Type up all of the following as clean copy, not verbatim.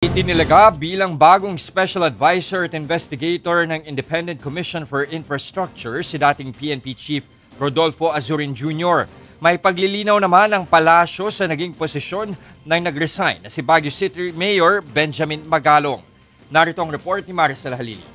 Idinilaga bilang bagong Special Advisor at Investigator ng Independent Commission for Infrastructure si dating PNP Chief Rodolfo Azurin Jr. May paglilinaw naman ang palasyo sa naging posisyon ng nag-resign na si Baguio City Mayor Benjamin Magalong. Narito ang report ni Maricel Halili.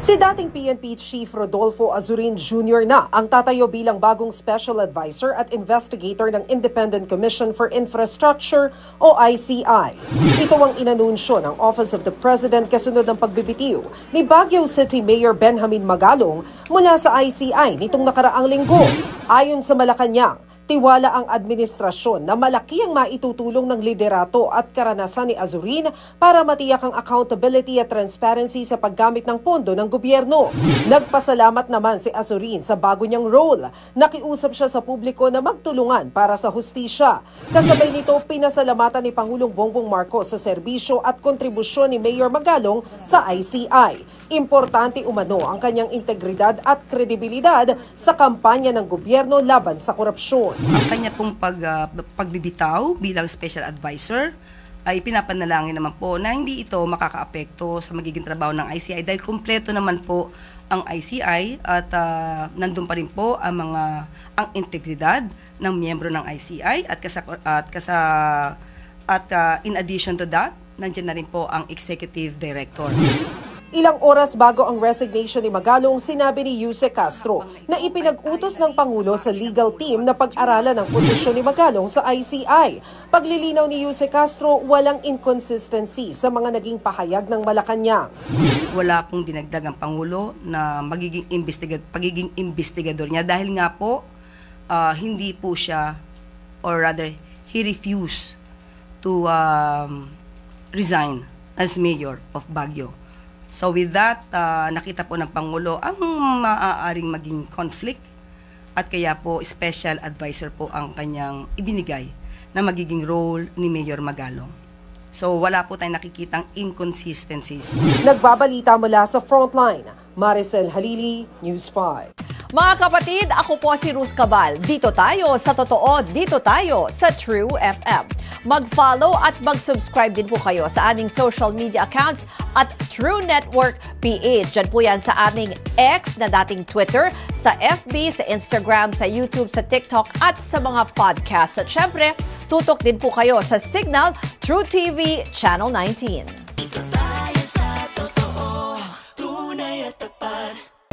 Si dating PNP Chief Rodolfo Azurin Jr. na ang tatayo bilang bagong Special Advisor at Investigator ng Independent Commission for Infrastructure o ICI. Ito ang inanunsyo ng Office of the President kasunod ng pagbibitiw ni Baguio City Mayor Benjamin Magalong mula sa ICI nitong nakaraang linggo. Ayon sa Malacanang, tiwala ang administrasyon na malaki ang maitutulong ng liderato at karanasan ni Azurin para matiyak ang accountability at transparency sa paggamit ng pondo ng gobyerno. Nagpasalamat naman si Azurin sa bago niyang role. Nakiusap siya sa publiko na magtulungan para sa hustisya. Kasabay nito, pinasalamatan ni Pangulong Bongbong Marcos sa serbisyo at kontribusyon ni Mayor Magalong sa ICI. Importante umano ang kanyang integridad at kredibilidad sa kampanya ng gobyerno laban sa korupsyon. Ang kanya pong pagbibitaw bilang special advisor ay pinapanalangin naman po na hindi ito makakaapekto sa magiging trabaho ng ICI dahil kumpleto naman po ang ICI at nandun pa rin po ang integridad ng miyembro ng ICI at in addition to that, nandiyan na rin po ang executive director. Ilang oras bago ang resignation ni Magalong, sinabi ni Yuse Castro na ipinag-utos ng Pangulo sa legal team na pag-aralan ang posisyon ni Magalong sa ICI. Paglilinaw ni Yuse Castro, walang inconsistency sa mga naging pahayag ng Malacanang. Wala pong dinagdag ang Pangulo na pagiging investigador niya dahil nga po hindi po siya, or rather he refused to resign as mayor of Baguio. So with that, nakita po ng Pangulo ang maaaring maging conflict at kaya po special advisor po ang kanyang ibinigay na magiging role ni Mayor Magalong. So wala po tayong nakikitang inconsistencies. Nagbabalita mula sa Frontline, Maricel Halili, News 5. Mga kapatid, ako po si Ruth Cabal. Dito tayo sa totoo, dito tayo sa True FM. Mag-follow at mag-subscribe din po kayo sa aming social media accounts at True Network PH. Diyan po yan sa aming X na dating Twitter, sa FB, sa Instagram, sa YouTube, sa TikTok at sa mga podcasts. At syempre, tutok din po kayo sa Signal True TV Channel 19.